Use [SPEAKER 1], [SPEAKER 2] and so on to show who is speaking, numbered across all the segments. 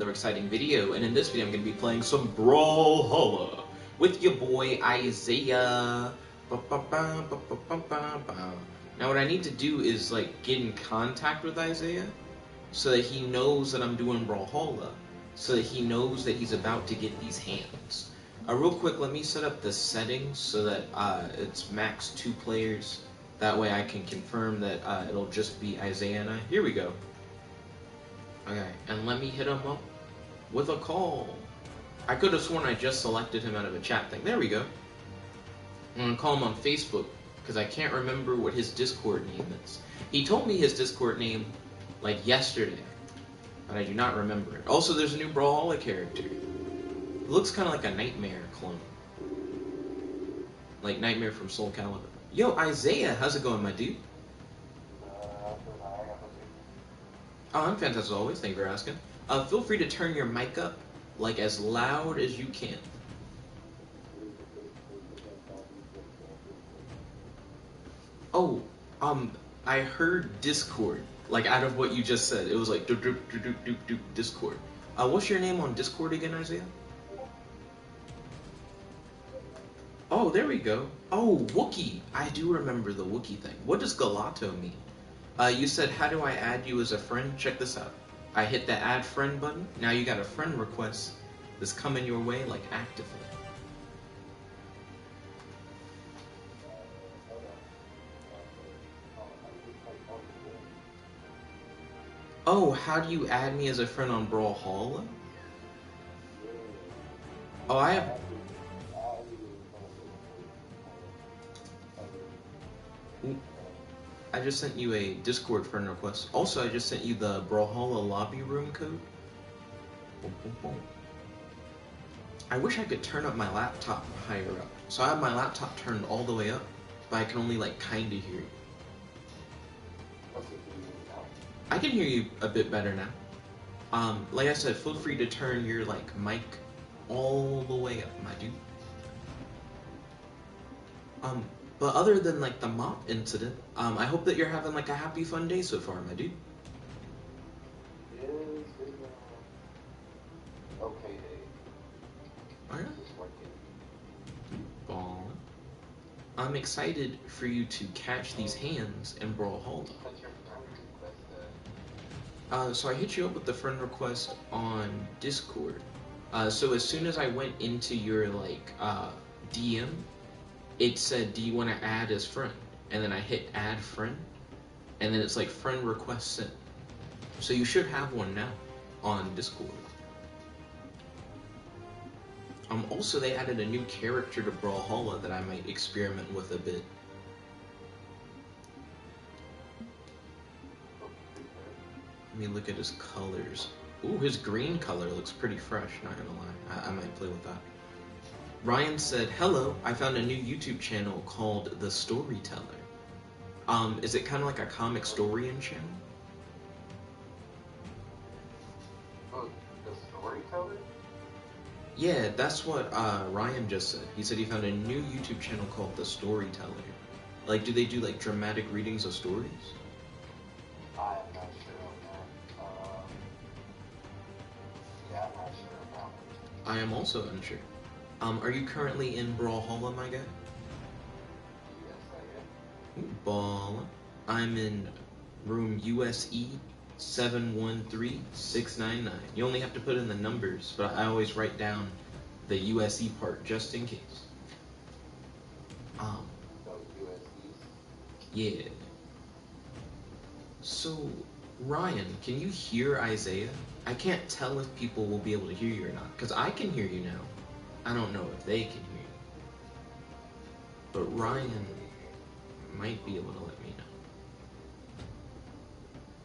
[SPEAKER 1] another exciting video, and in this video I'm going to be playing some Brawlhalla with your boy Isaiah. Now what I need to do is like get in contact with Isaiah so that he knows that I'm doing Brawlhalla, so that he knows that he's about to get these hands. Real quick, let me set up the settings so that it's max 2 players. That way I can confirm that it'll just be Isaiah and I. Here we go. Okay, and let me hit him up with a call. I could have sworn I just selected him out of a chat thing. There we go. I'm gonna call him on Facebook because I can't remember what his Discord name is. He told me his Discord name like yesterday, but I do not remember it. Also, there's a new Brawlhalla character. It looks kind of like a Nightmare clone, like Nightmare from Soul Calibur. Yo, Isaiah, how's it going, my dude? Oh, I'm fantastic as always. Thank you for asking. Feel free to turn your mic up, like as loud as you can. Oh, I heard Discord, like out of what you just said. It was like Discord. What's your name on Discord again, Isaiah? Oh, there we go. Oh, Wookie. I do remember the Wookie thing. What does Galato mean? You said, how do I add you as a friend? Check this out. I hit the add friend button. Now you got a friend request that's coming your way, like, actively. Oh, how do you add me as a friend on Brawlhalla? Oh, I have... I just sent you a Discord friend request. Also, I just sent you the Brawlhalla lobby room code. I wish I could turn up my laptop higher up. So I have my laptop turned all the way up, but I can only like kinda hear you. I can hear you a bit better now. Like I said, feel free to turn your like mic all the way up, my dude. But other than like the mop incident, I hope that you're having like a happy, fun day so far, my dude.
[SPEAKER 2] Okay day.
[SPEAKER 1] Alright. Ball. I'm excited for you to catch these hands in Brawlhalla. So I hit you up with the friend request on Discord. So as soon as I went into your like DM, it said, do you want to add as friend? And then I hit add friend, and then it's like friend request sent. So you should have one now on Discord. Also, they added a new character to Brawlhalla that I might experiment with a bit. Let me look at his colors. Ooh, his green color looks pretty fresh, not gonna lie. I might play with that. Ryan said, hello, I found a new YouTube channel called The Storyteller. Is it kind of like a comic historian channel?
[SPEAKER 2] Oh, the storyteller?
[SPEAKER 1] Yeah, that's what Ryan just said. He said he found a new YouTube channel called The Storyteller. Like, do they do like dramatic readings of stories?
[SPEAKER 2] I'm not sure on that. Yeah, I'm not sure about it.
[SPEAKER 1] I am also unsure. Are you currently in Brawlhalla, my guy?
[SPEAKER 2] Yes, I am.
[SPEAKER 1] Ooh, ball. I'm in room USE 713699. You only have to put in the numbers, but I always write down the USE part just in case.
[SPEAKER 2] So USDs?
[SPEAKER 1] Yeah. So, Ryan, can you hear Isaiah? I can't tell if people will be able to hear you or not, because I can hear you now. I don't know if they can hear you. But Ryan might be able to let me know.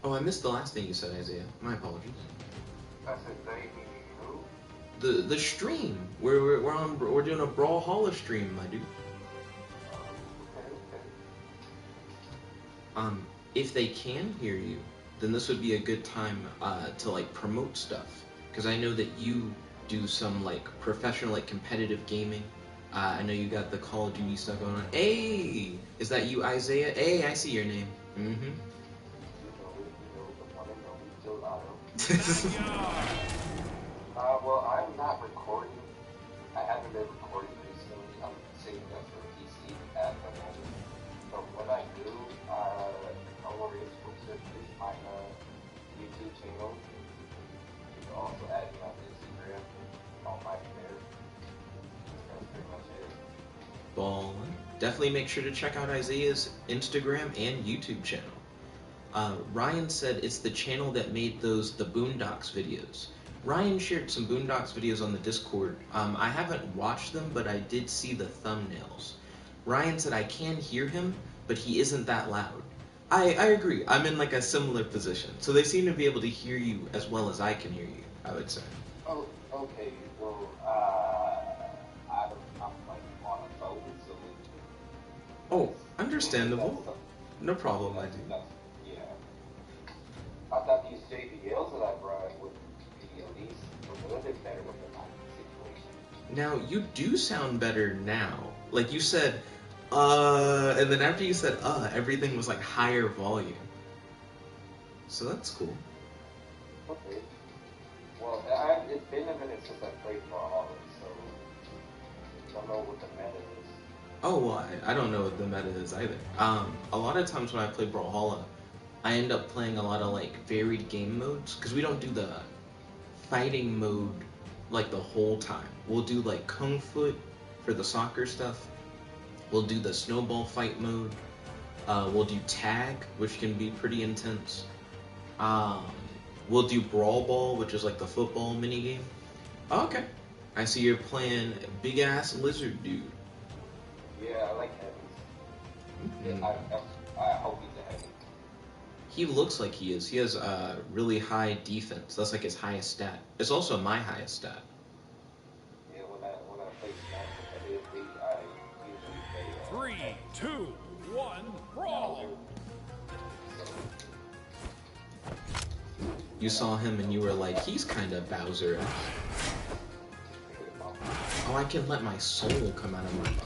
[SPEAKER 1] Oh, I missed the last thing you said, Isaiah. My apologies.
[SPEAKER 2] I said they who?
[SPEAKER 1] The stream. We're doing a Brawlhalla stream, my dude.
[SPEAKER 2] Okay.
[SPEAKER 1] If they can hear you, then this would be a good time to like promote stuff, because I know that you do some like professional like competitive gaming. I know you got the Call of Duty stuff going on. Hey, is that you, Isaiah? Hey, I see your name.
[SPEAKER 2] also add me on Instagram. On my there. That's pretty much it.
[SPEAKER 1] Ballin'. Definitely make sure to check out Isaiah's Instagram and YouTube channel. Ryan said it's the channel that made the Boondocks videos. Ryan shared some Boondocks videos on the Discord. I haven't watched them, but I did see the thumbnails. Ryan said I can hear him, but he isn't that loud. I agree. I'm in like a similar position. So they seem to be able to hear you as well as I can hear you, I would say.
[SPEAKER 2] Oh, okay. Well, I'm like on a phone, so
[SPEAKER 1] Oh, understandable. No problem, I do.
[SPEAKER 2] Yeah. I thought these JBLs that I brought would be at least a little bit better with the mic situation.
[SPEAKER 1] Now, you do sound better now. Like you said, and then after you said, everything was like higher volume. So that's cool.
[SPEAKER 2] Okay. Well, it's been a minute since I played Brawlhalla, so I don't know what the meta is.
[SPEAKER 1] Oh, well, I don't know what the meta is either. A lot of times when I play Brawlhalla, I end up playing a lot of like varied game modes, because we don't do the fighting mode like the whole time. We'll do like Kung Fu for the soccer stuff. We'll do the snowball fight mode. We'll do tag, which can be pretty intense. We'll do Brawl Ball, which is like the football minigame. Oh, okay. I see you're playing Big Ass Lizard Dude.
[SPEAKER 2] Yeah, I like heavies. I hope he's a heavy.
[SPEAKER 1] He looks like he is. He has a really high defense. That's like his highest stat. It's also my highest stat.
[SPEAKER 2] Yeah, when I play Smash competitively, I usually play
[SPEAKER 3] 3, 2, 1, brawl!
[SPEAKER 1] You saw him and you were like, he's kind of Bowser. Oh, I can let my soul come out of my body.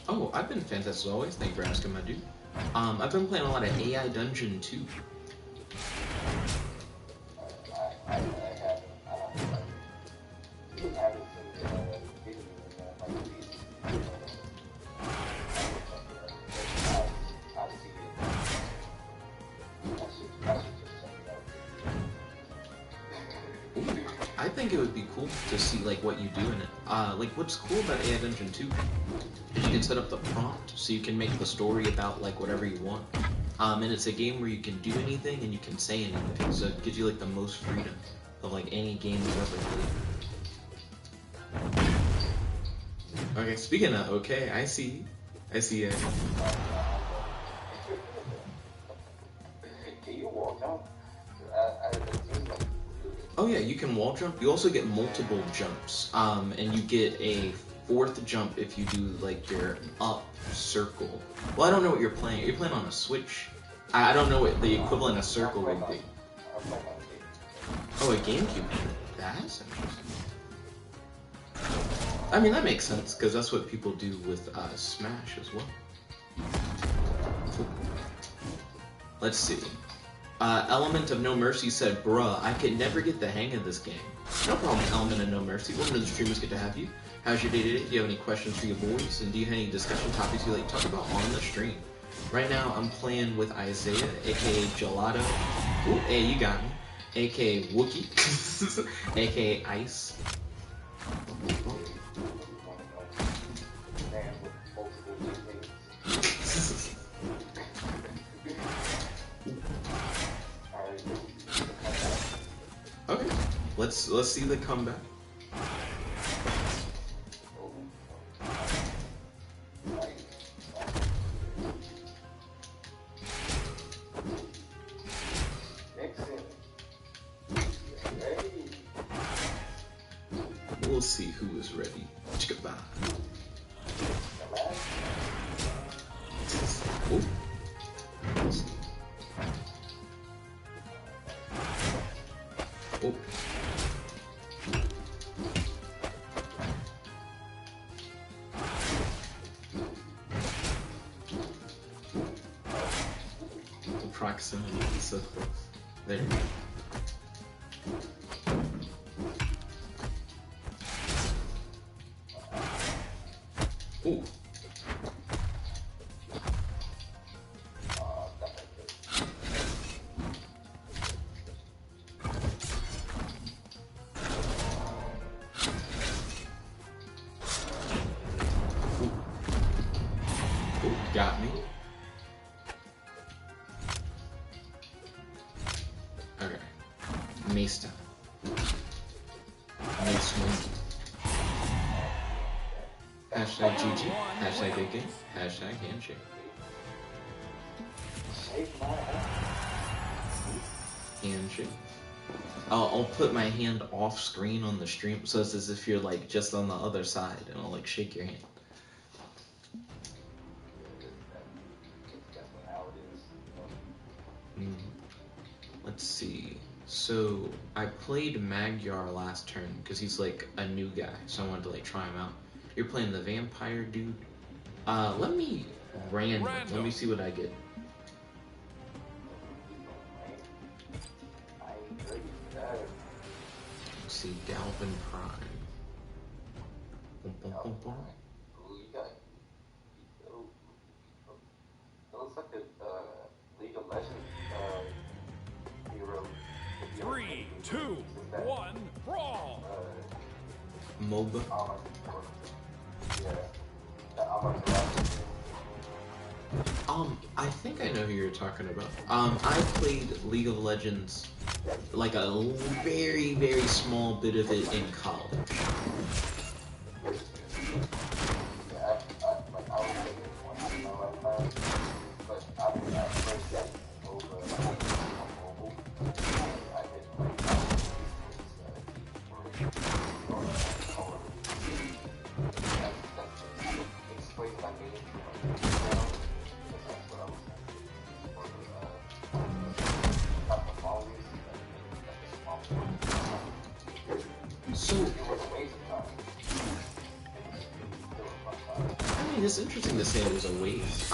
[SPEAKER 1] Oh, I've been fantastic as always. Thank you for asking, my dude. I've been playing a lot of AI Dungeon 2. I think it would be cool to see like what you do in it. Like what's cool about AI Dungeon 2 is you can set up the prompt so you can make the story about like whatever you want. And it's a game where you can do anything and you can say anything. So it gives you like the most freedom of like any game you've ever played. Okay, speaking of okay, I see it.
[SPEAKER 2] Can you walk up?
[SPEAKER 1] Oh yeah, you can wall jump. You also get multiple jumps, and you get a fourth jump if you do like your up circle. Well, I don't know what you're playing. Are you playing on a Switch? I don't know what the equivalent of circle would be. Oh, a GameCube. That's interesting. I mean, that makes sense because that's what people do with Smash as well. Let's see. Element of No Mercy said, bruh, I could never get the hang of this game. No problem, Element of No Mercy. Welcome to the stream. It's good to have you. How's your day today? Do you have any questions for your boys? And do you have any discussion topics you like to talk about on the stream? Right now, I'm playing with Isaiah, aka Gelato. Ooh, hey, you got me. Aka Wookie. Aka Ice. Okay, let's see the comeback. Let's see who is ready. Goodbye. Oh. Oh. The proximity is so close. There we go. Ooh. Got me. Okay. Mace time. Mace moment. Hashtag GG. Hashtag big game. Hashtag handshake. Handshake. I'll put my hand off screen on the stream so it's as if you're like just on the other side and I'll like shake your hand. Let's see. So I played Magyar last turn because he's like a new guy, so I wanted to like try him out. You're playing the vampire dude. Let me random. Let me see what I get. Let's see, Galvin Prime. Bum, bum, bum, bum.
[SPEAKER 2] It looks like a League of Legends hero.
[SPEAKER 3] 3, 2, 1, brawl!
[SPEAKER 1] MOBA. I think I know who you're talking about. I played League of Legends, like a very, very small bit of it in college. So, I mean, it's interesting to say it was a waste.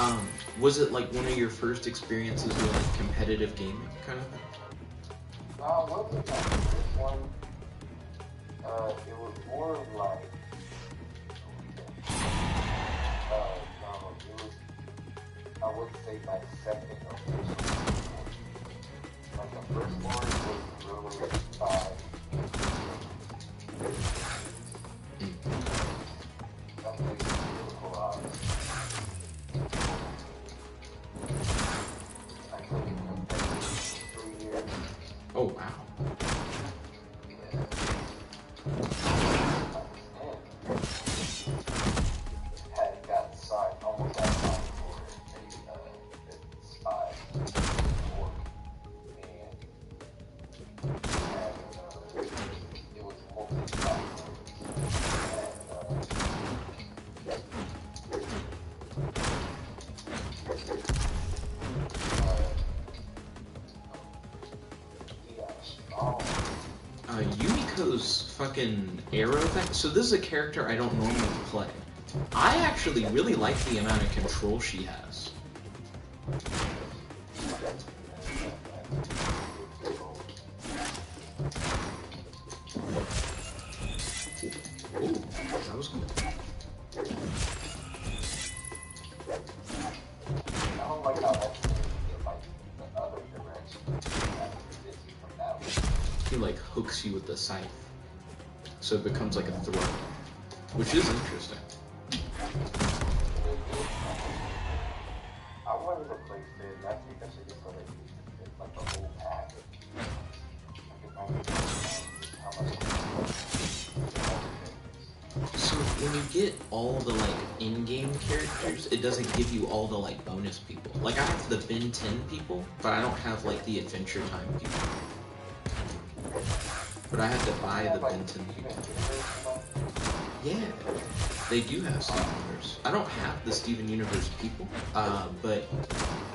[SPEAKER 1] Was it like one of your first experiences with like competitive gaming kind of thing?
[SPEAKER 2] Wasn't my first one. It was more of like, no, it was, I would say my second official. Like the first one was really by
[SPEAKER 1] Oh wow.
[SPEAKER 2] Had got signed, almost got signed for a spy work, and it was multi-platform.
[SPEAKER 1] Yumiko's fucking arrow thing. So this is a character I don't normally play. I actually really like the amount of control she has. Ooh, that was cool.
[SPEAKER 2] I don't like how that's like the other direction. From that one.
[SPEAKER 1] He like hooks you with the scythe, so it becomes like a throw, which is interesting.
[SPEAKER 2] I wanted to play Finn. I think I should just go ahead and use the Finn, like the whole pack.
[SPEAKER 1] So when you get all the like in-game characters, it doesn't give you all the like bonus people. Like I have the Ben 10 people, but I don't have like the Adventure Time people. But I have to buy the Ben 10 people. Yeah, they do have Steven Universe. I don't have the Steven Universe people, but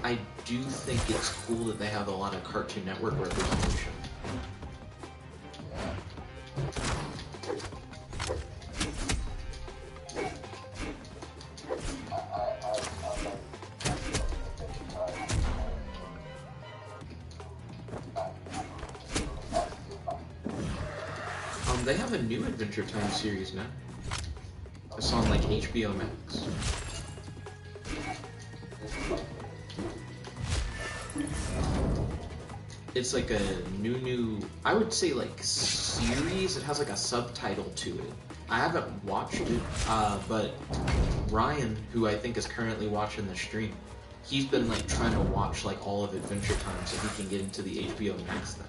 [SPEAKER 1] I do think it's cool that they have a lot of Cartoon Network representation. They have a new Adventure Time series now. It's on like HBO Max. It's like a new, I would say like series. It has like a subtitle to it. I haven't watched it, but Ryan, who I think is currently watching the stream, he's been like trying to watch like all of Adventure Time so he can get into the HBO Max thing.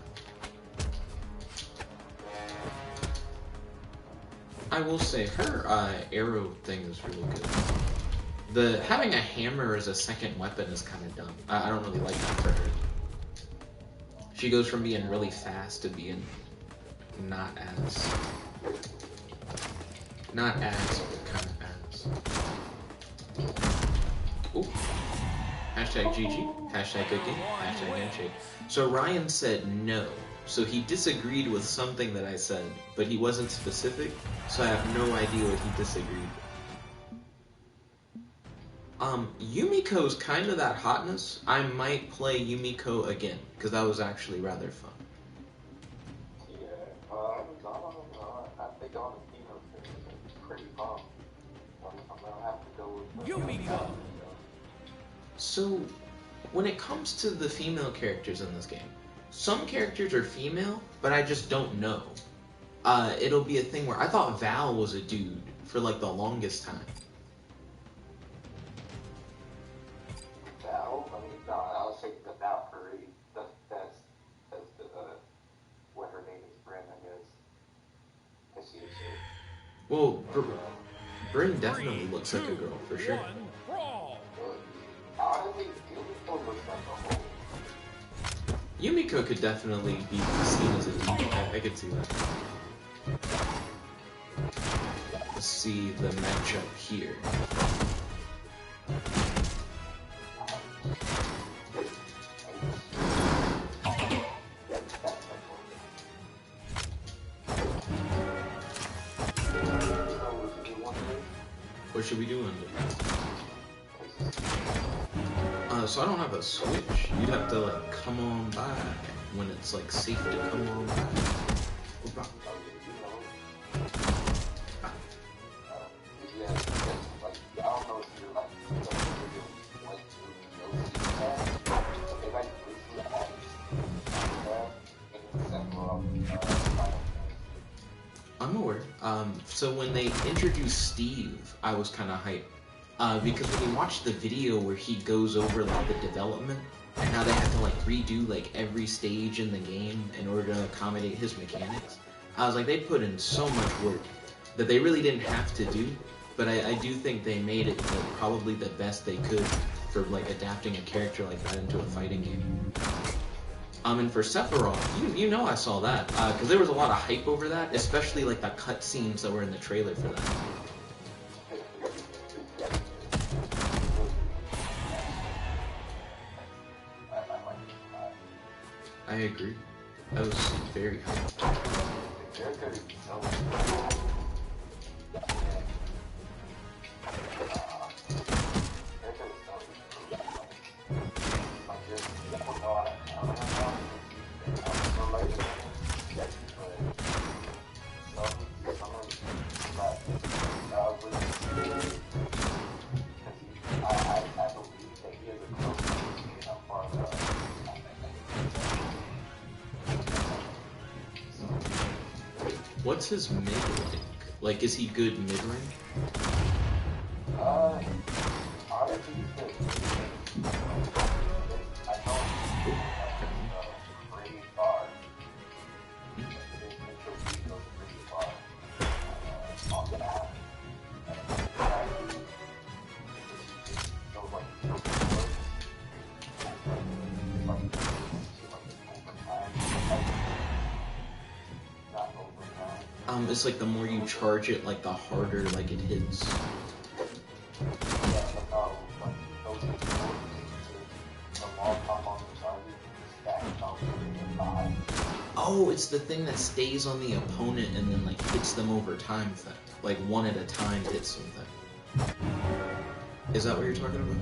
[SPEAKER 1] I will say her arrow thing is really good. Having a hammer as a second weapon is kind of dumb. I don't really like that for her. She goes from being really fast to being not as, but kind of as. Ooh. Hashtag GG. Hashtag good game. Hashtag handshake. So Ryan said no. So he disagreed with something that I said, but he wasn't specific, so I have no idea what he disagreed with. Yumiko's kind of that hotness. I might play Yumiko again, because that was actually rather fun.
[SPEAKER 2] Yeah, I think all the female things are pretty fun. I'm gonna have to go with
[SPEAKER 3] Yumiko.
[SPEAKER 1] So, when it comes to the female characters in this game, some characters are female, but I just don't know. It'll be a thing where I thought Val was a dude for like the longest time.
[SPEAKER 2] Val? I mean, no, I'll say the Valkyrie. That's what her name is, Bryn, I guess. I see it.
[SPEAKER 1] Well, Bryn definitely looks like a girl, for sure.
[SPEAKER 2] Honestly, Yumiko looks like a whole.
[SPEAKER 1] Yumiko could definitely be seen as a dude. I could see that. Let's see the matchup here. What should we do under? So I don't have a switch. You'd have to like come on by when it's like safe to come on by. I'm aware. So when they introduced Steve, I was kind of hyped. Because when you watch the video where he goes over like the development and how they had to like redo like every stage in the game in order to accommodate his mechanics, I was like, they put in so much work that they really didn't have to do, but I do think they made it like, probably the best they could for like adapting a character like that into a fighting game. And for Sephiroth, you know I saw that, because there was a lot of hype over that, especially like the cutscenes that were in the trailer for that. I agree. That was very hype. What's his mid rank? Like, is he good mid rank?
[SPEAKER 2] Honestly, he's good. I know pretty far. His intro beat goes pretty far. On the app.
[SPEAKER 1] It's like the more you charge it, like the harder like it hits. Oh, it's the thing that stays on the opponent and then like hits them over time thing. Like one at a time hits something. Is that what you're talking about?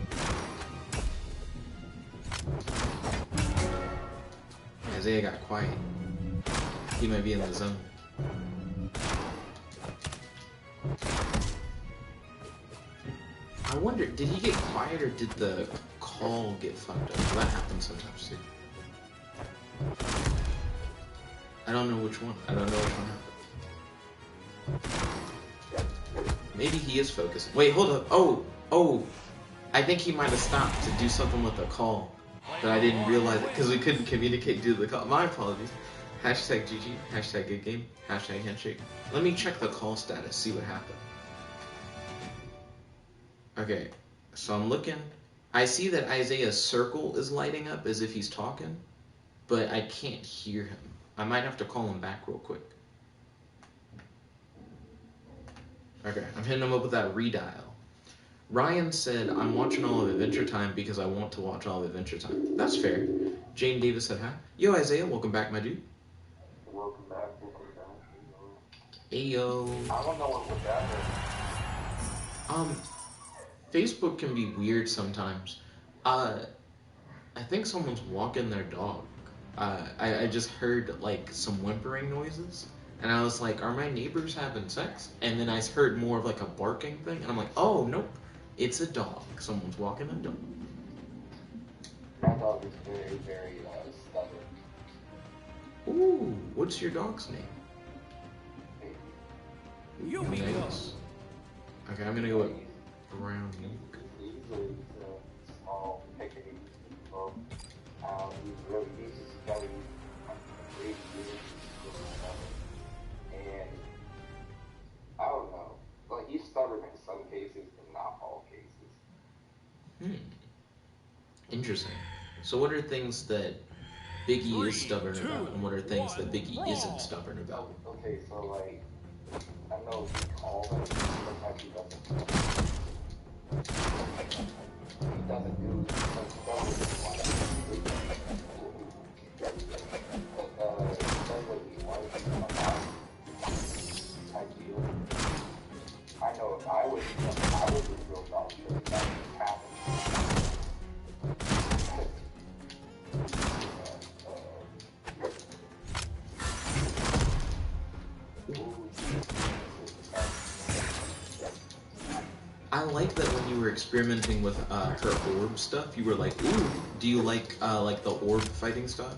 [SPEAKER 1] Isaiah got quiet. He might be in the zone. I wonder, did he get quiet or did the call get fucked up? That happens sometimes too. I don't know which one. I don't know which one happened. Maybe he is focusing. Wait, hold up. Oh. I think he might have stopped to do something with the call. But I didn't realize it because we couldn't communicate due to the call. My apologies. Hashtag GG. Hashtag good game. Hashtag handshake. Let me check the call status. See what happened. Okay. So I'm looking. I see that Isaiah's circle is lighting up as if he's talking. But I can't hear him. I might have to call him back real quick. Okay, I'm hitting him up with that redial. Ryan said, I'm watching all of Adventure Time because I want to watch all of Adventure Time. That's fair. Jane Davis said hi. Yo, Isaiah, welcome back, my dude.
[SPEAKER 2] Welcome back.
[SPEAKER 1] Ayo.
[SPEAKER 2] I don't know what happened.
[SPEAKER 1] Facebook can be weird sometimes. I think someone's walking their dog. I just heard like some whimpering noises, and I was like, are my neighbors having sex? And then I heard more of like a barking thing, and I'm like, oh, nope, it's a dog. Someone's walking a dog.
[SPEAKER 2] My dog is very, very stubborn.
[SPEAKER 1] Ooh, what's your dog's name?
[SPEAKER 3] Nice.
[SPEAKER 1] Okay, I'm gonna go with Brown.
[SPEAKER 2] He's a small, pickety dog. He's really very great, and I don't know. Like he's stubborn in some cases, but not all cases.
[SPEAKER 1] Interesting. So what are things that Biggie is stubborn about, and what are things that Biggie isn't stubborn about?
[SPEAKER 2] Okay, so like, I know he called him, sometimes he doesn't. He doesn't do, like, I know if I was a real dog, that would happen.
[SPEAKER 1] I like that when you were experimenting with her orb stuff, you were like, ooh, do you like the orb fighting stuff?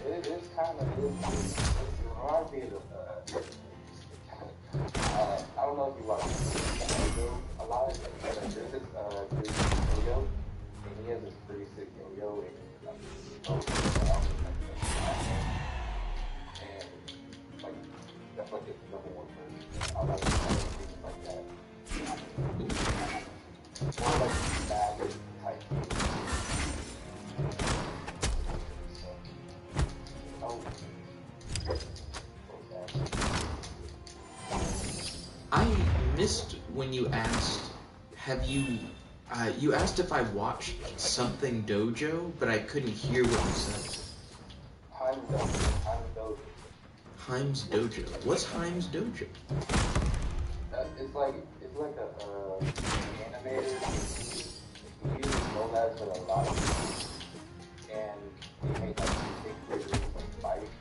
[SPEAKER 2] It is kind of, it reminds me of, I don't know if you watch yo-yo a lot, there's this dude, yo-yo, and he has this pretty sick yo-yo, and like, that's like his number one version. I like things like that. More like bad type.
[SPEAKER 1] I missed when you asked, you asked if I watched something dojo, but I couldn't hear what you said. Himes Dojo. What's Himes Dojo?
[SPEAKER 2] It's like a animator. He uses nomads for a lot of things, and he made like big videos like fighting.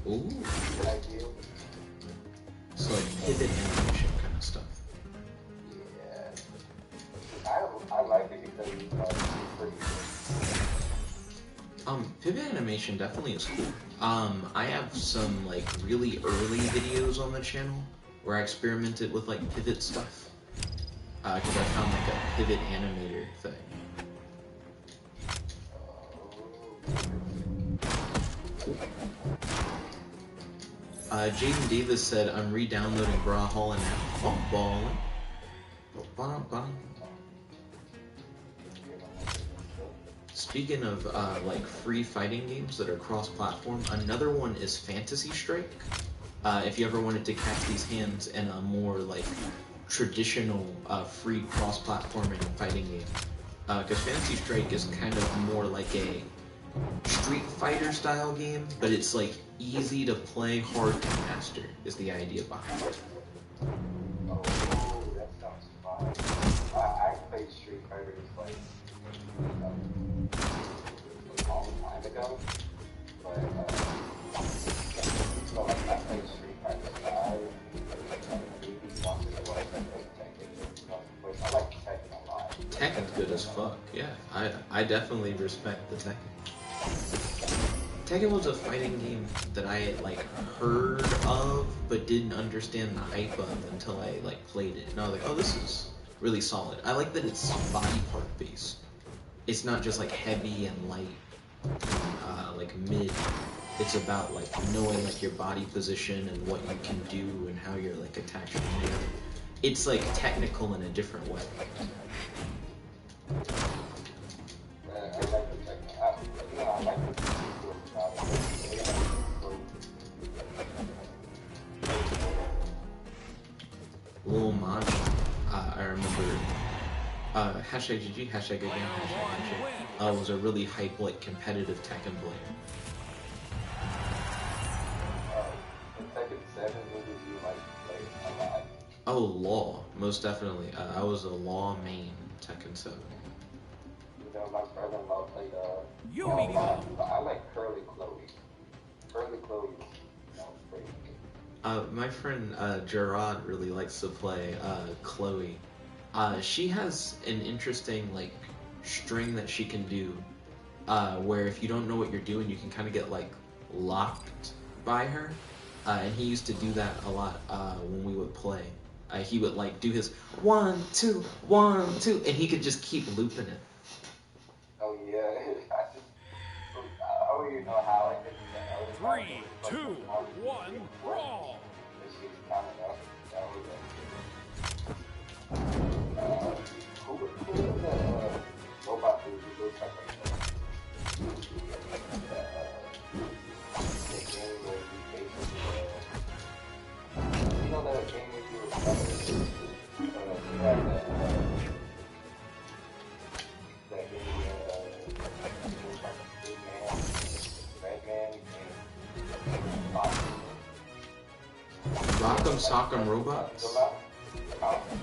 [SPEAKER 1] Ooh.
[SPEAKER 2] Like you.
[SPEAKER 1] So like pivot animation kind of stuff.
[SPEAKER 2] Yeah. I like it because it's pretty good.
[SPEAKER 1] Pivot animation definitely is cool. I have some like really early videos on the channel where I experimented with like pivot stuff. Because I found like a pivot animator thing. Jaden Davis said, I'm re-downloading Brawlhalla now. Oh, ballin'. Speaking of like free fighting games that are cross-platform, another one is Fantasy Strike. If you ever wanted to catch these hands in a more like traditional free cross-platforming fighting game, because Fantasy Strike is kind of more like a Street Fighter style game, but it's like easy to play, hard to master is the idea behind it.
[SPEAKER 2] Oh, that sounds fun. I played Street Fighter like a long time ago, but so I played Street Fighter 5, maybe once in a while. I like Tekken a lot.
[SPEAKER 1] Tekken's good as fuck, yeah. I definitely respect the Tekken. Tekken was a fighting game that I like heard of, but didn't understand the hype of until I like played it. And I was like, oh, this is really solid. I like that it's body part based. It's not just like heavy and light, like mid. It's about like knowing like your body position and what you can do and how your like attacks are made. It's like technical in a different way.
[SPEAKER 2] I like the Tekken. I like the
[SPEAKER 1] Lil Mach, I remember, hashtag GG, hashtag again, hashtag was a really hype, like, competitive Tekken player.
[SPEAKER 2] in Tekken 7, what did you like play a lot?
[SPEAKER 1] Oh, Law, most definitely. I was a Law main Tekken 7.
[SPEAKER 2] You know, my brother-in-law played
[SPEAKER 3] You
[SPEAKER 2] a
[SPEAKER 3] mean
[SPEAKER 2] lot, but I like Curly Chloe. Curly Chloe is, pretty good.
[SPEAKER 1] My friend Gerard really likes to play Chloe. She has an interesting like string that she can do, where if you don't know what you're doing, you can kind of get like locked by her. And he used to do that a lot when we would play. He would like do his 1, 2, 1, 2, and he could just keep looping it.
[SPEAKER 2] Oh yeah, I don't even know how I did that.
[SPEAKER 3] 3, 2, 1, brawl.
[SPEAKER 2] This shit's coming up. Who was the robot who looks like the game where you basically, you know that game where you had that game
[SPEAKER 1] Rock'em Sock'em Robots?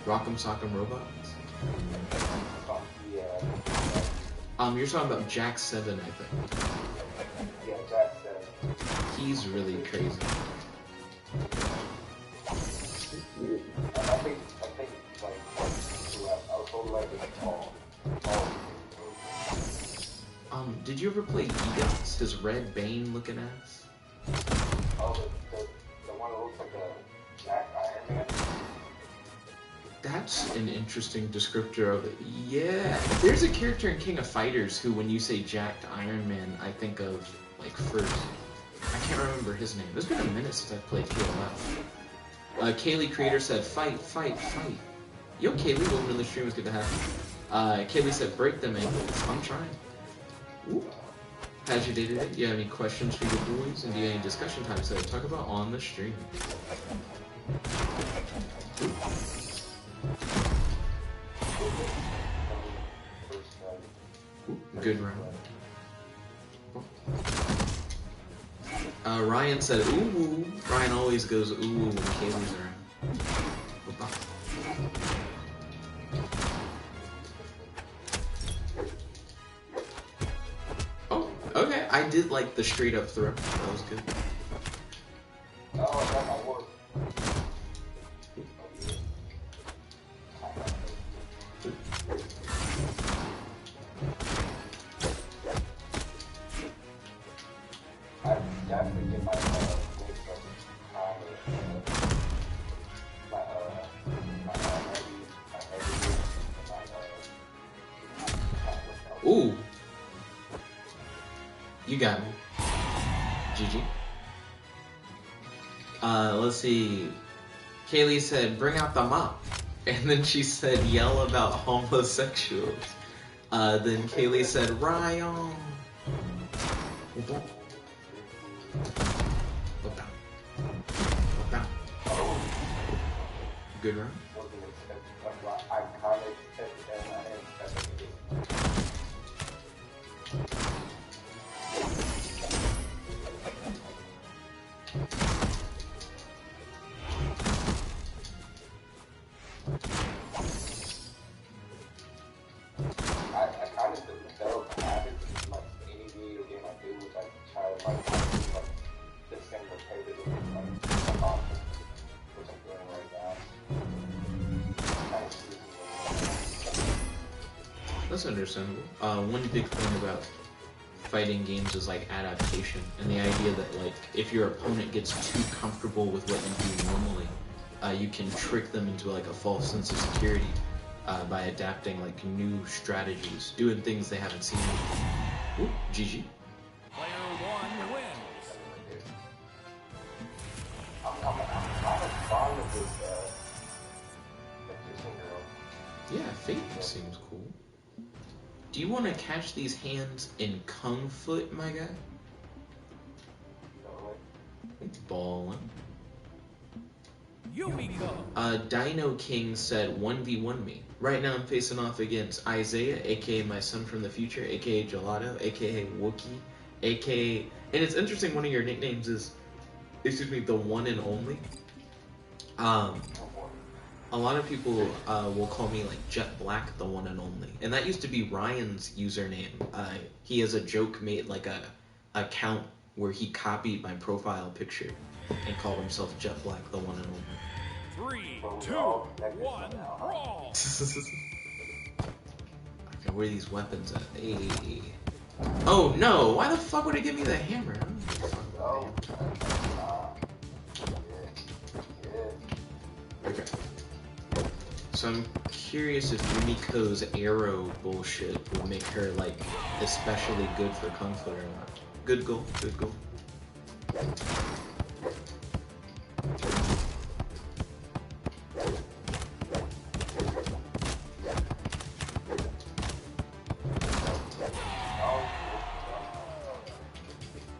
[SPEAKER 1] Rock'em Sock'em Robots? You're talking about Jack 7, I think.
[SPEAKER 2] Yeah, Jack 7.
[SPEAKER 1] He's really crazy.
[SPEAKER 2] I think like I was totally like it's tall.
[SPEAKER 1] Did you ever play Egots, his red Bane looking ass?
[SPEAKER 2] Oh, the one that looks like a Jack Iron Man.
[SPEAKER 1] That's an interesting descriptor of it. Yeah, there's a character in King of Fighters who, when you say jacked Iron Man, I think of, like, first. I can't remember his name. It's been a minute since I've played KOF. Kaylee Creator said, fight, fight, fight. Yo, Kaylee, welcome to the stream. It's good to have you. Kaylee said, break them ankles. I'm trying. Ooh. How's your day today? Do you have any questions for your boys? And do you have any discussion topics that I talk about on the stream? Ooh. Good round. Ryan said, ooh. Ryan always goes, ooh, when Kaylee's around. Oh, okay. I did like the straight up throw. That was good.
[SPEAKER 2] Oh, that might work. I definitely get my
[SPEAKER 1] Ooh. You got me. GG. Let's see. Kaylee said, bring out the mop. And then she said, yell about homosexuals. Then Kaylee said, Ryan. Good run. That's understandable. One big thing about fighting games is like adaptation, and the idea that like if your opponent gets too comfortable with what you do normally, you can trick them into like a false sense of security by adapting like new strategies, doing things they haven't seen before. Ooh, GG.
[SPEAKER 3] Player one wins.
[SPEAKER 2] I'm fond of this magician girl.
[SPEAKER 1] Yeah, Fate seems cool. Do you want to catch these hands in Kung Foot, my guy? Ballin'.
[SPEAKER 3] Yumiko.
[SPEAKER 1] Dino King said 1v1 me. Right now I'm facing off against Isaiah, aka my son from the future, aka Gelato, aka Wookie, aka... And it's interesting, one of your nicknames is, excuse me, the one and only. A lot of people will call me like Jet Black, the one and only. And that used to be Ryan's username. He has a joke made, like a account where he copied my profile picture and called himself Jet Black, the one and only.
[SPEAKER 3] 3, 2, 1, brawl.
[SPEAKER 1] Okay, where are these weapons at? Hey. Oh no! Why the fuck would it give me the hammer? Okay. So I'm curious if Yumiko's arrow bullshit will make her like especially good for Kung Fu or not. Good goal, good goal.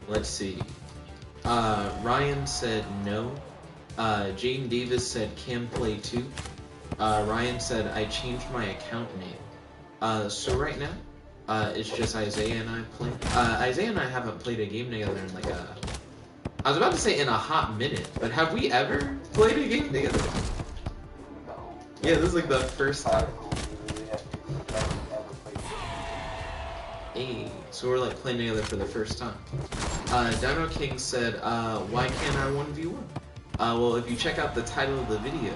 [SPEAKER 1] Let's see. Ryan said no. Jaden Davis said can play too. Ryan said I changed my account name. So right now, it's just Isaiah and I playing. Isaiah and I haven't played a game together in like I was about to say in a hot minute, but have we ever played a game together? Yeah, this is like the first time. Hey, so we're like playing together for the first time. Dino King said, why can't I 1v1? Well, if you check out the title of the video,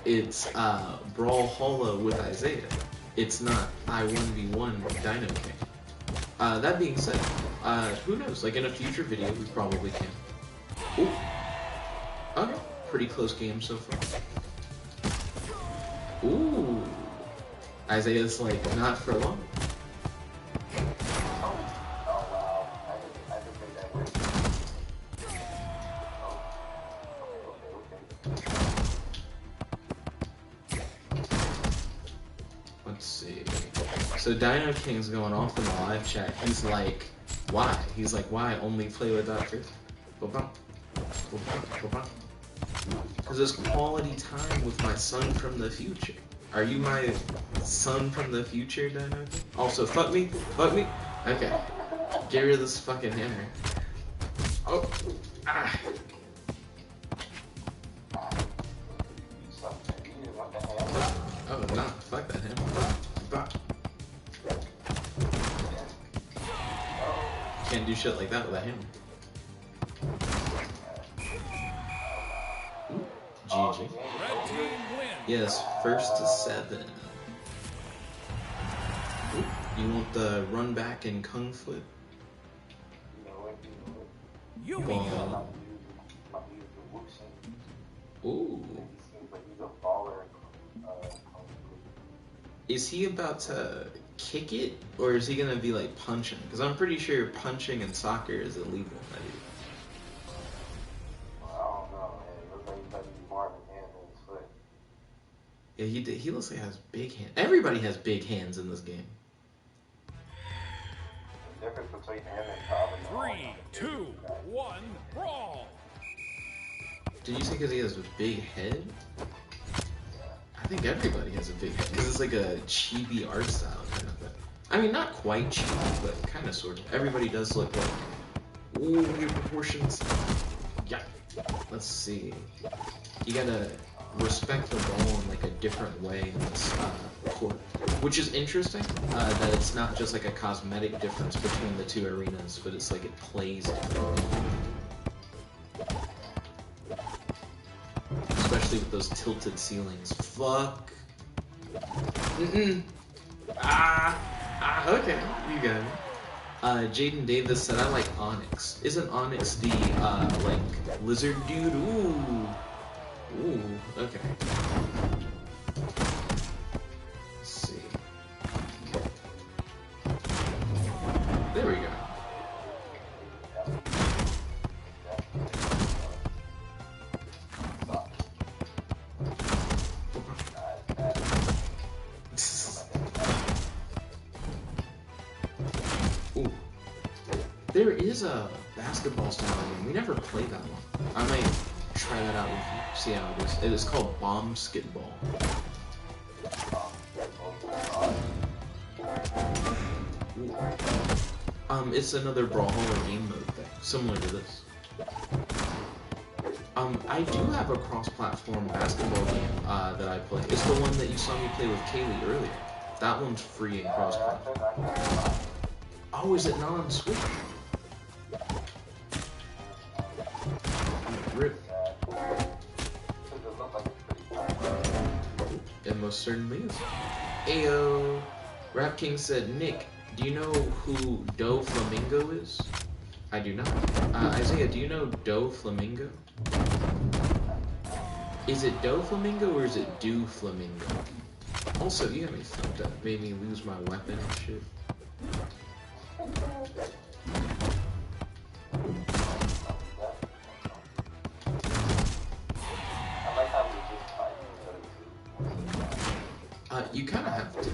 [SPEAKER 1] it's Brawlhalla with Isaiah. It's not I 1v1 Dino King. That being said, who knows? Like in a future video, we probably can. Ooh. Okay, pretty close game so far. Ooh. Isaiah's like, not for long. Let's see. So Dino King's going off in the live chat. He's like, why? He's like, why only play with doctors? Because it's quality time with my son from the future. Are you my son from the future, Dino King? Also, fuck me? Fuck me? Okay. Get rid of this fucking hammer. Oh. Ah. Oh, nah. Fuck that hammer. Can't do shit like that with a hammer. Ooh, GG.
[SPEAKER 3] Red team wins.
[SPEAKER 1] Yes, first to 7. Ooh, you want the run back in Kung Fu?
[SPEAKER 3] Yumiko.
[SPEAKER 1] Ooh. Is he about to kick it, or is he gonna be like punching? Because I'm pretty sure punching in soccer is illegal.
[SPEAKER 2] Well, I don't know, man. It looks like he's touching more of his hands than his foot.
[SPEAKER 1] Yeah, he looks like he has big hands. Everybody has big hands in this game.
[SPEAKER 2] difference between him and Calvin.
[SPEAKER 3] 3, 2, 1, brawl!
[SPEAKER 1] Did you say because he has a big head? I think everybody has a big head because it's like a chibi art style kind of thing. I mean, not quite chibi, but kind of sort of. Everybody does look like, ooh, weird proportions. Yeah. Let's see. You gotta respect the ball in like a different way in this court, which is interesting. That it's not just like a cosmetic difference between the two arenas, but it's like it plays differently. Especially with those tilted ceilings. Fuck. Okay, you got it. Jaden Davis said, I like Onyx. Isn't Onyx the, like, lizard dude? Ooh. Ooh, okay. Let's see. There we go. Ooh. There is a basketball style game. We never played that one. I might try that out with you. See how it is. It is called Bomb Skidball. It's another Brawlhalla game mode thing, similar to this. I do have a cross-platform basketball game that I play. It's the one that you saw me play with Kaylee earlier. That one's free and cross-platform. Oh, is it not on Switch? Rip. It most certainly is. Ayo! Rap King said, Nick, do you know who Do Flamingo is? I do not. Isaiah, do you know Do Flamingo? Is it Do Flamingo or is it Do Flamingo? Also, you got me fucked up. Made me lose my weapon and shit. You kind of have to.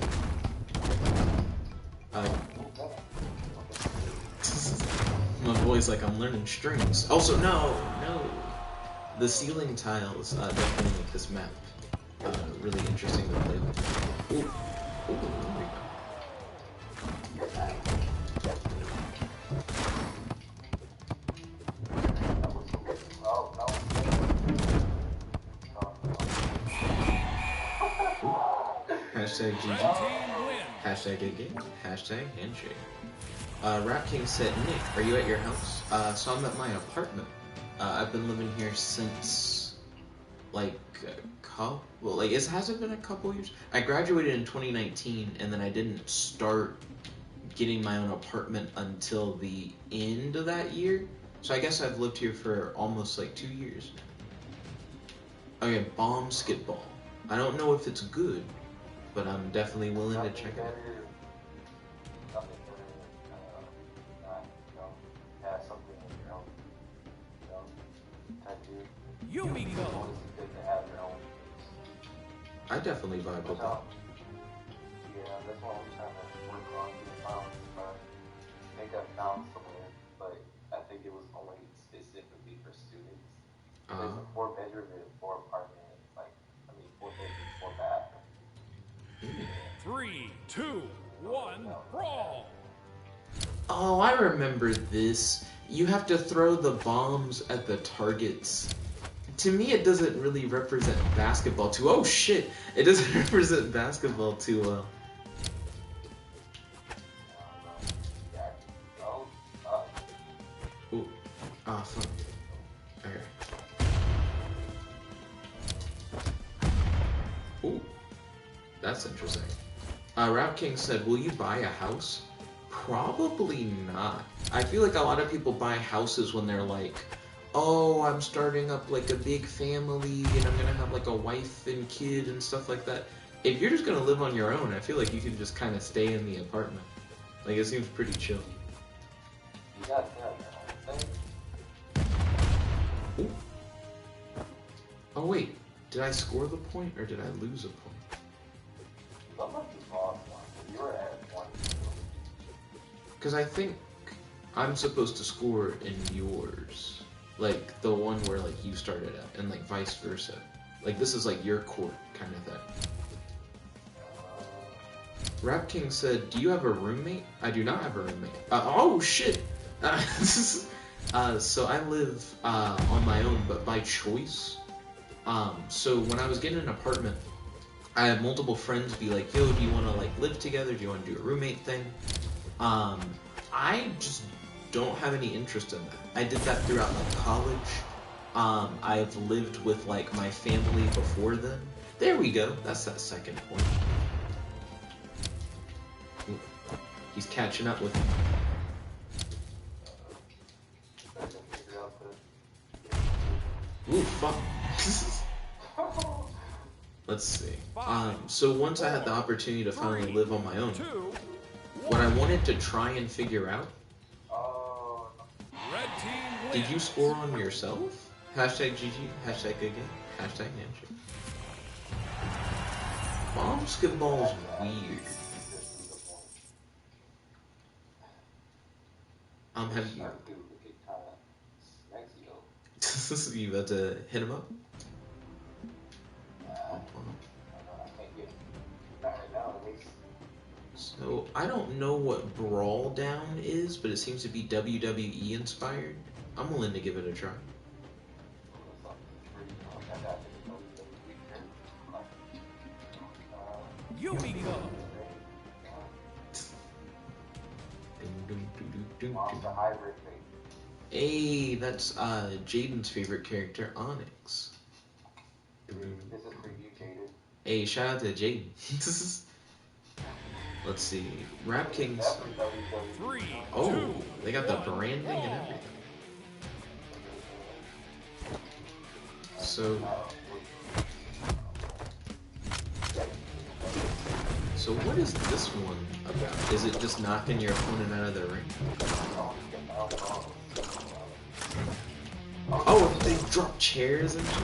[SPEAKER 1] My boy's like, I'm learning strings. Also, no. The ceiling tiles definitely make this map really interesting to play with. Ooh, there we go. Hashtag GG. Hashtag good game. Hashtag handshake. Rap King said, Nick, are you at your house? So I'm at my apartment. I've been living here since, like, it hasn't been a couple years. I graduated in 2019, and then I didn't start getting my own apartment until the end of that year. So I guess I've lived here for almost, like, 2 years now. Okay, Bomb Skidball. I don't know if it's good, but I'm definitely willing to check it out.
[SPEAKER 3] Yumiko!
[SPEAKER 1] I definitely vibe with that.
[SPEAKER 2] Yeah, that's what I'm trying to work on. I think I found somewhere, but I think it was only specifically for students. There's a 4-bedroom and 4 apartment, 4 bedroom, 4 bathroom.
[SPEAKER 3] 3, 2, 1, brawl!
[SPEAKER 1] Oh, I remember this. You have to throw the bombs at the targets. To me, it doesn't really represent basketball too. Oh shit! It doesn't represent basketball too well. Ooh. Ah, fuck. Okay. Ooh. That's interesting. Rap King said, will you buy a house? Probably not. I feel like a lot of people buy houses when they're like, oh, I'm starting up like a big family and I'm gonna have like a wife and kid and stuff like that. If you're just gonna live on your own, I feel like you can just kind of stay in the apartment. Like, it seems pretty chill. Ooh. Oh wait, did I score the point or did I lose a point? Because I think I'm supposed to score in yours. Like, the one where, like, you started at, and, like, vice versa. Like, this is, like, your court kind of thing. Rap King said, do you have a roommate? I do not have a roommate. Oh, shit! So I live on my own, but by choice. So when I was getting an apartment, I had multiple friends be like, yo, do you want to, like, live together? Do you want to do a roommate thing? I just don't have any interest in that. I did that throughout, like, college. I've lived with, like, my family before then. There we go. That's that second point. Ooh, he's catching up with me. Ooh, fuck. Let's see. So once I had the opportunity to finally live on my own, what I wanted to try and figure out, did you score on yourself? Hashtag GG, hashtag good game, hashtag handshake. Basketball's weird. Have you... You about to hit him up? So, I don't know what Brawl Down is, but it seems to be WWE inspired. I'm willing to give it a try.
[SPEAKER 3] Yumiko.
[SPEAKER 1] Hey, that's Jaden's favorite character, Onyx.
[SPEAKER 2] This is for you, Jaden.
[SPEAKER 1] Hey, shout out to Jaden. Let's see. Rap Kings. Oh, they got the branding and everything. So what is this one about? Is it just knocking your opponent out of their ring? Oh, they drop chairs and shit?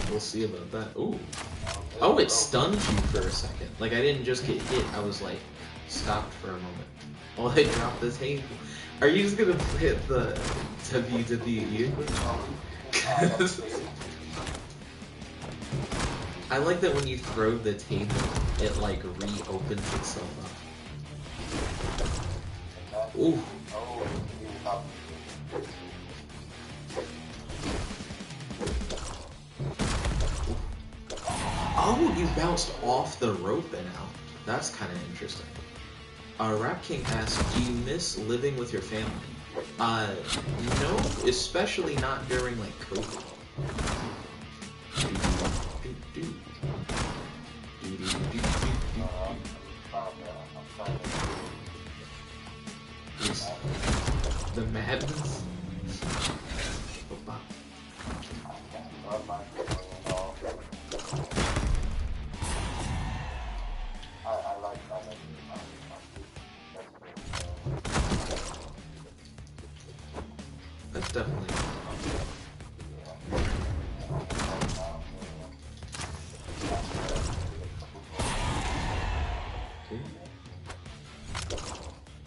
[SPEAKER 1] We'll see about that. Ooh. Oh, it stunned you for a second. Like, I didn't just get hit, I was like, stopped for a moment. Oh, they dropped the table. Are you just gonna hit the WWE? I like that when you throw the table, it like reopens itself up. Ooh. Oh, you bounced off the rope and out. That's kind of interesting. Rap King asks, do you miss living with your family? No, especially not during like COVID. The madness. That's definitely.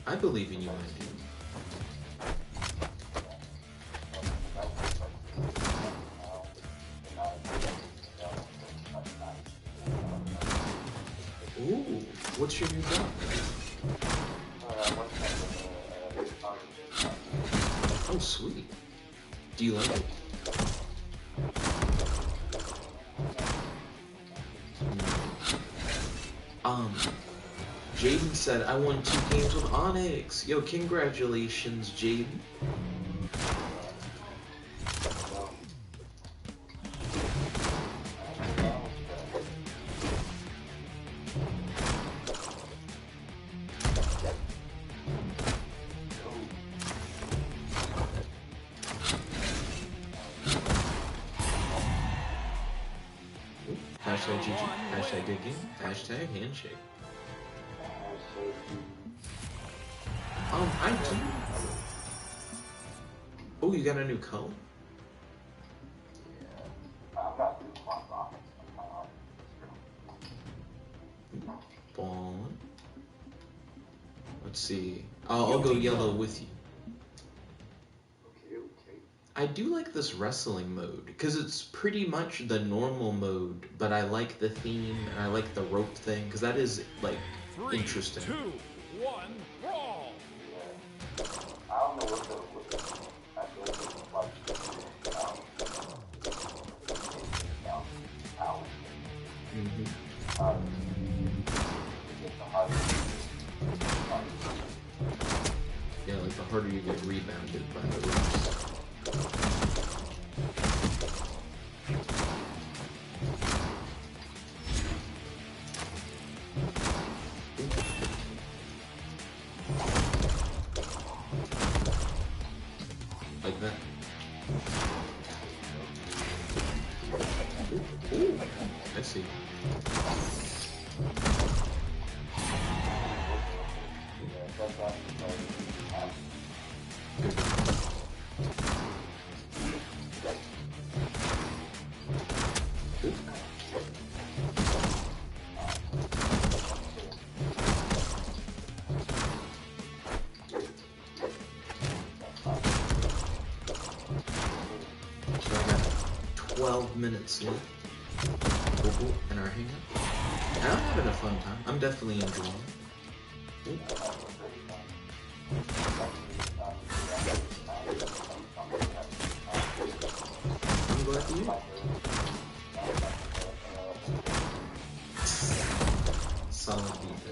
[SPEAKER 1] I believe in you, my dude. Ooh, what's your new job? Oh, sweet. Do you like it? Jaden said, I won 2 games with Onyx. Yo, congratulations, Jaden. Hashtag GG, hashtag good game, hashtag handshake. I do. Oh, you got a new color? spawn. Let's see. I'll go yellow with you. I do like this wrestling mode because it's pretty much the normal mode, but I like the theme and I like the rope thing because that is like
[SPEAKER 3] 3,
[SPEAKER 1] interesting.
[SPEAKER 3] 2, 1, brawl.
[SPEAKER 2] I don't know what the I feel like it's
[SPEAKER 1] Yeah, like the harder you get rebounded by the ropes. Like that. Ooh, I see. So I got 12 minutes left. In our hangout. And I'm having a fun time. I'm definitely enjoying it. I'm glad to hear it. Solid defense.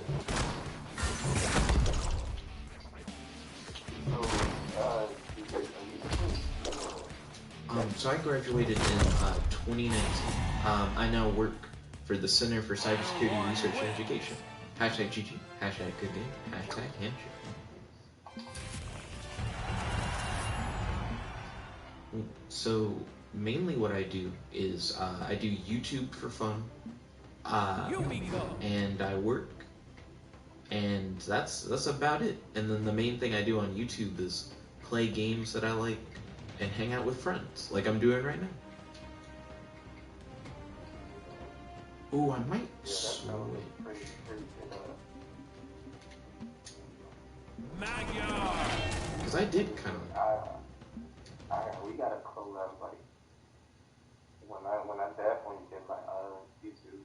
[SPEAKER 1] So I graduated in 2019. I now work for the Center for Cybersecurity Research and Education. Hashtag GG, hashtag good game, hashtag handshake. So mainly what I do is I do YouTube for fun, and I work, and that's about it. And then the main thing I do on YouTube is play games that I like and hang out with friends, like I'm doing right now. Ooh, I might switch. Because I did kind of.
[SPEAKER 2] We got a collab like when I definitely did like YouTube.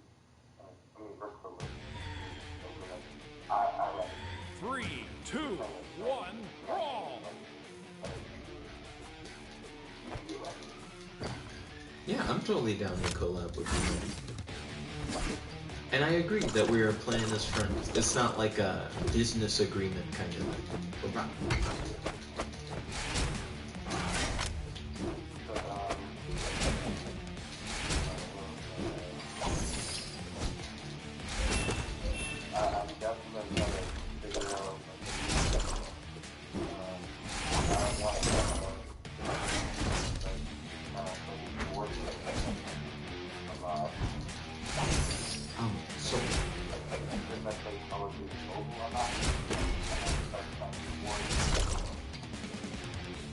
[SPEAKER 2] I mean, we're collab. I like
[SPEAKER 3] 3, 2, 1, brawl.
[SPEAKER 1] Yeah, I'm totally down to collab with you. And I agree that we are playing as friends. It's not like a business agreement kind of like.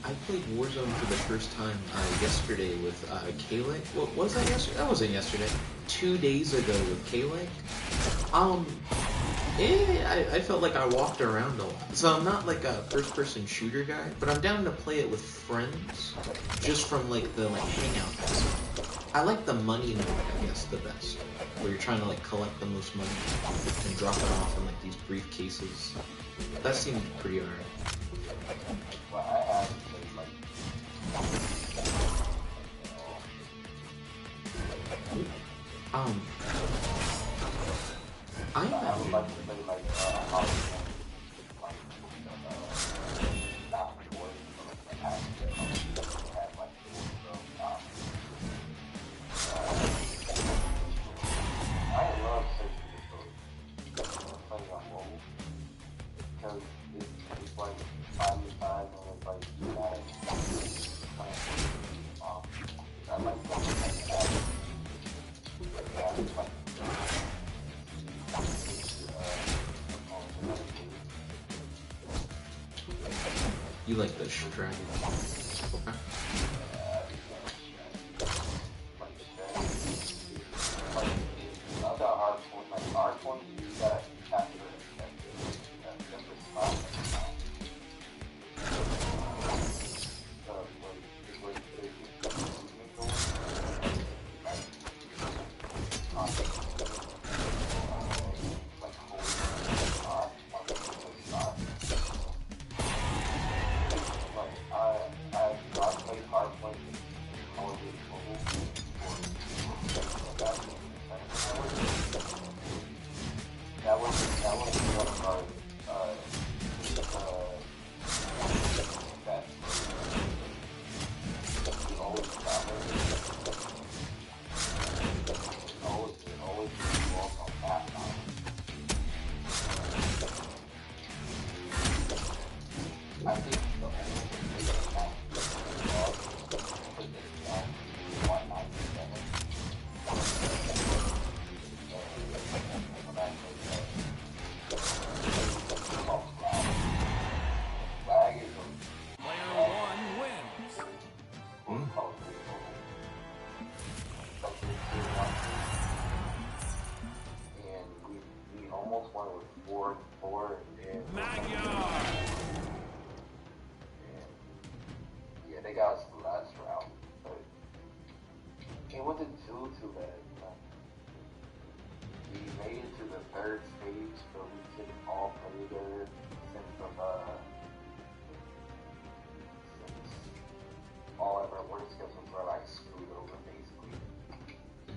[SPEAKER 1] I played Warzone for the first time yesterday with K-Lake. What was that yesterday? That wasn't yesterday. 2 days ago with K-Lake. I felt like I walked around a lot. So I'm not like a first-person shooter guy, but I'm down to play it with friends, just from like the hangout. I like the money mode, I guess, the best, where you're trying to like collect the most money and drop it off in like these briefcases. That seemed pretty alright. I would like to play like you like the strategy. Okay.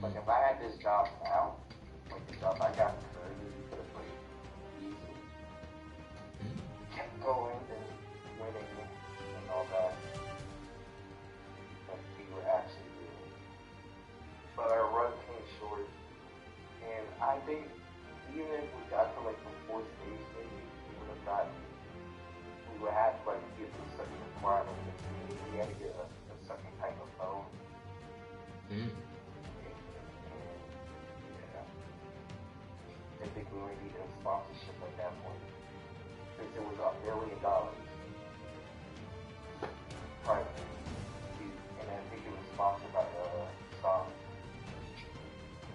[SPEAKER 2] Like if I had this job now, like the job I got currently, we could have played easy. Kept going and winning and all that. Like we were actually doing. But our run came short. And I think even if we got to like the fourth stage maybe, we would have got, we would have to like get to certain requirements. We had to get a certain type of phone. I think we were needing a sponsorship at that point. Since it was $1 million. Private. And I think it was sponsored by Song.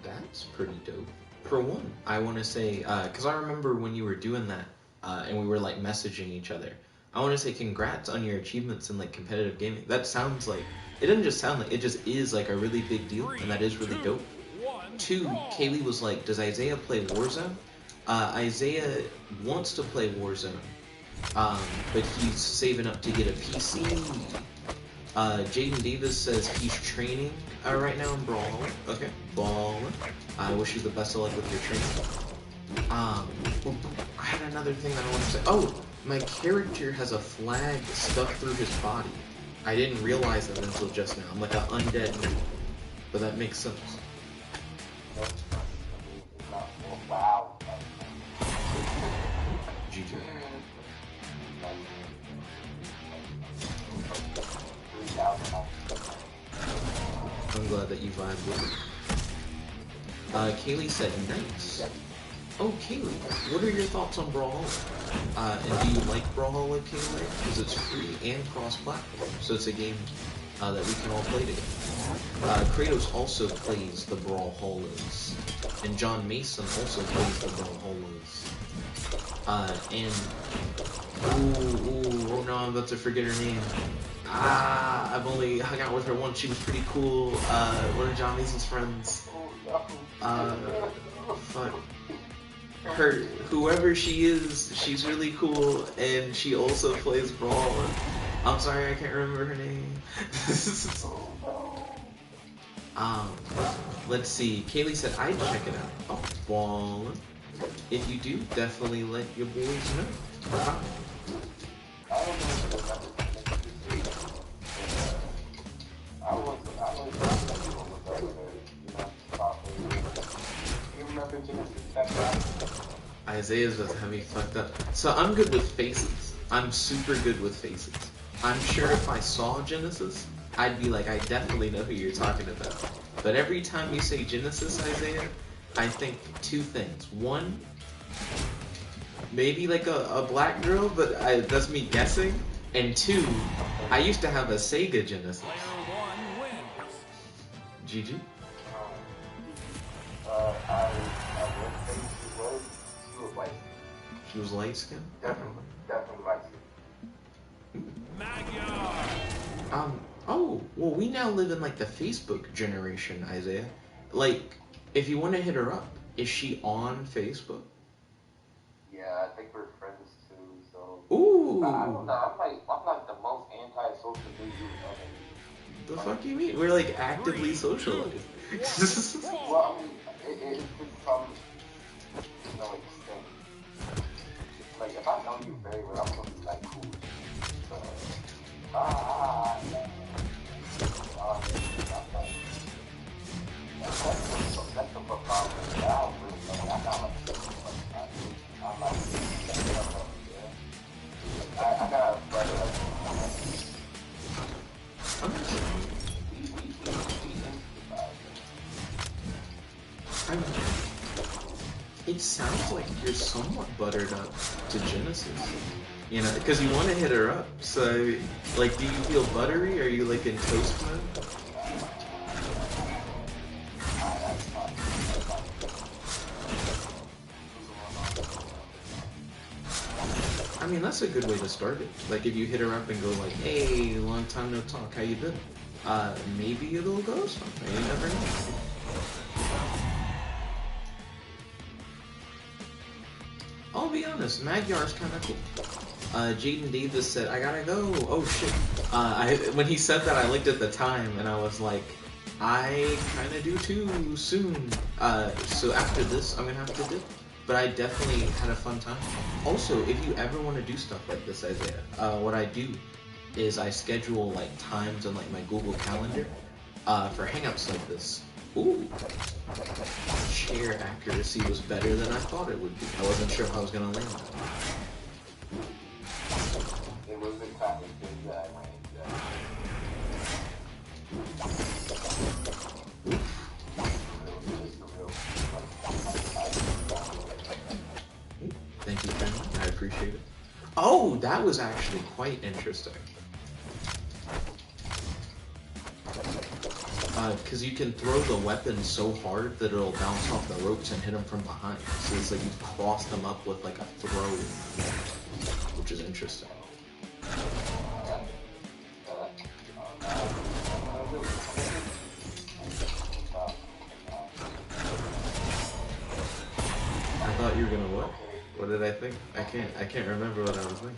[SPEAKER 1] That's pretty dope. For one, I want to say, because I remember when you were doing that, and we were like messaging each other, I want to say congrats on your achievements in like competitive gaming. That sounds like, it doesn't just sound like, it just is like a really big deal, and that is really dope. 2, Kaylee was like, does Isaiah play Warzone? Isaiah wants to play Warzone, but he's saving up to get a PC. Jaden Davis says he's training right now in Brawlhalla. Okay, Baller. I wish you the best of luck with your training. I had another thing that I want to say. Oh, my character has a flag stuck through his body. I didn't realize that until just now. I'm like an undead, but that makes sense.
[SPEAKER 2] Wow.
[SPEAKER 1] GG. I'm glad that you vibed with it. Kaylee said nice. Oh, Kaylee, what are your thoughts on Brawlhalla? And do you like Brawlhalla, Kaylee? Because it's free and cross-platform, so it's a game that we can all play together. Kratos also plays the Brawlhallas, and John Mason also plays the Brawlhallas. Oh no, I'm about to forget her name. I've only hung out with her once. She was pretty cool. One of John Mason's friends. Fuck. Whoever she is, she's really cool, and she also plays Brawl. I'm sorry, I can't remember her name. Let's see. Kaylee said I'd check it out. Oh, Brawlhalla. If you do, definitely let your boys know. Isaiah's just having me fucked up. So I'm good with faces. I'm super good with faces. I'm sure if I saw Genesis, I'd be like, I definitely know who you're talking about. But every time you say Genesis, Isaiah, I think 2 things. 1, maybe like a black girl, but that's me guessing. And 2, I used to have a Sega Genesis. GG? She was light skinned?
[SPEAKER 2] Definitely light skinned.
[SPEAKER 1] Oh, well, we now live in like the Facebook generation, Isaiah. Like, if you want to hit her up, is she on Facebook?
[SPEAKER 2] Yeah, I think we're friends too, so.
[SPEAKER 1] Ooh!
[SPEAKER 2] I don't know, I'm like the most anti-social dude you've ever.
[SPEAKER 1] The fuck you mean? We're like actively socializing.
[SPEAKER 2] Well, I mean, it's just some, extent. Like, if I know you very well, I'm gonna be like, cool. That's the problem. I got a brother
[SPEAKER 1] sounds like you're somewhat buttered up to Genesis. You know, because you want to hit her up. So, like, do you feel buttery? Are you, like, in toast mode? I mean, that's a good way to start it. Like, if you hit her up and go like, hey, long time no talk, how you been? Maybe it'll go somewhere. You never know. I'll be honest, Magyar's kind of cool. Jaden Davis said, I gotta go. Oh, shit. When he said that, I looked at the time, and I was like, I kind of do too, soon. So after this, I'm gonna have to dip. But I definitely had a fun time. Also, if you ever want to do stuff like this, Isaiah, what I do is I schedule like times on like my Google Calendar for hangouts like this. Ooh, chair accuracy was better than I thought it would be. I wasn't sure if I was gonna land that.
[SPEAKER 2] It was the kind of thing that I went
[SPEAKER 1] Thank you, Penny. I appreciate it. Oh, that was actually quite interesting. Because you can throw the weapon so hard that it'll bounce off the ropes and hit them from behind. So it's like you've crossed them up with like a throw, which is interesting. I thought you were gonna what? What did I think? I can't remember what I was thinking.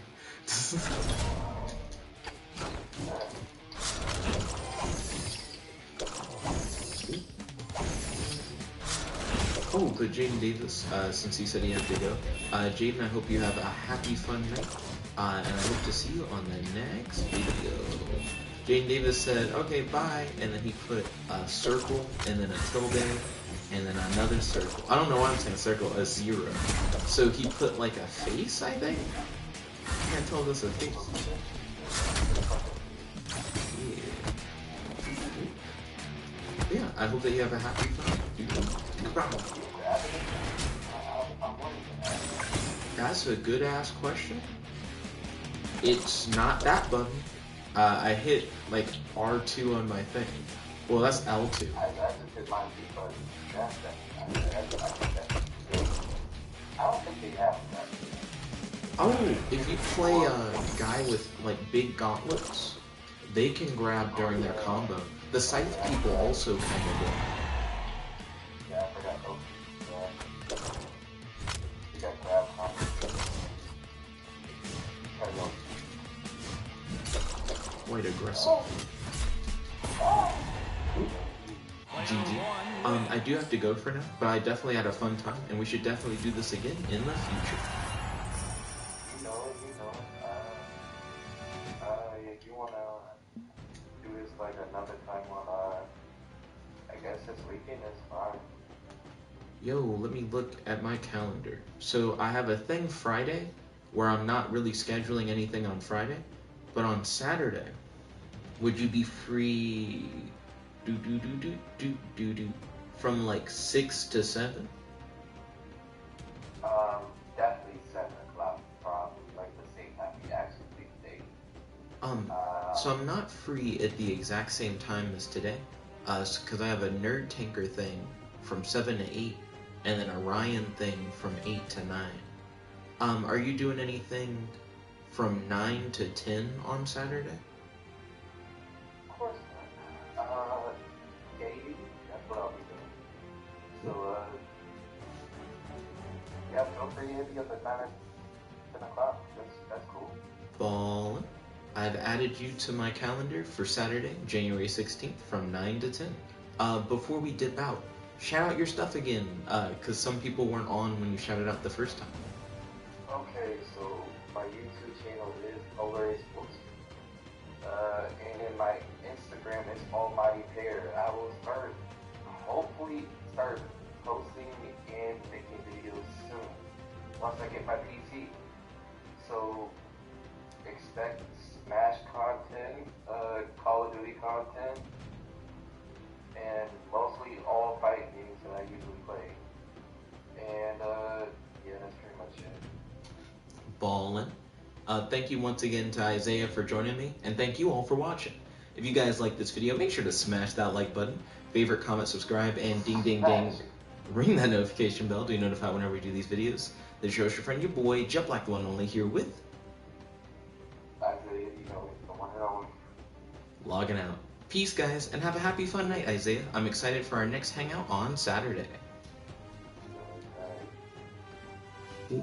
[SPEAKER 1] Oh, but Jaden Davis, since he said he had to go. Jaden, I hope you have a happy, fun night. And I hope to see you on the next video. Jaden Davis said, okay, bye. And then he put a circle, and then a tilde, and then another circle. I don't know why I'm saying circle, a 0. So he put like a face, I think? I can't tell if this is a face. Yeah, I hope that you have a happy fun. That's a good ass question. It's not that button. I hit like R2 on my thing. Well, that's L2. Oh, if you play a guy with like big gauntlets, they can grab during their combo. The scythe people also kind of do.
[SPEAKER 2] Yeah, I forgot. Oh, you got grab
[SPEAKER 1] Quite aggressive. GG. I do have to go for now, but I definitely had a fun time, and we should definitely do this again in the future.
[SPEAKER 2] If you wanna do this like another time on, I guess this weekend is fine.
[SPEAKER 1] Yo, let me look at my calendar. So I have a thing Friday, where I'm not really scheduling anything on Friday, but on Saturday, would you be free from like 6 to 7?
[SPEAKER 2] Definitely 7 o'clock, probably like the same time we actually pick days.
[SPEAKER 1] So I'm not free at the exact same time as today, because I have a Nerd Tanker thing from 7 to 8, and then a Ryan thing from 8 to 9. Are you doing anything from 9 to 10 on Saturday?
[SPEAKER 2] Of course not. Yeah, that's what I'll be doing. So, yeah, feel free to hit me up at 9 or 10 o'clock. That's cool.
[SPEAKER 1] Ballin'. I've added you to my calendar for Saturday, January 16th from 9 to 10. Before we dip out, shout out your stuff again, because some people weren't on when you shouted out the first time.
[SPEAKER 2] Okay, so my YouTube channel is Polar Sports. And in my Instagram is Almighty Pair. I will hopefully start posting and making videos soon. Once I get my PC. So expect Smash content, Call of Duty content, and mostly all fighting games that I usually play. And yeah, that's pretty much it.
[SPEAKER 1] Ballin'. Thank you once again to Isaiah for joining me, and thank you all for watching. If you guys like this video, make sure to smash that like button, favorite, comment, subscribe, and ding ding ding, ring that notification bell to be notified whenever we do these videos. This is your friend, your boy, Jet Black, the one and only, here with
[SPEAKER 2] Isaiah, you know, the one and only.
[SPEAKER 1] logging out. Peace, guys, and have a happy, fun night, Isaiah. I'm excited for our next hangout on Saturday.
[SPEAKER 2] Okay.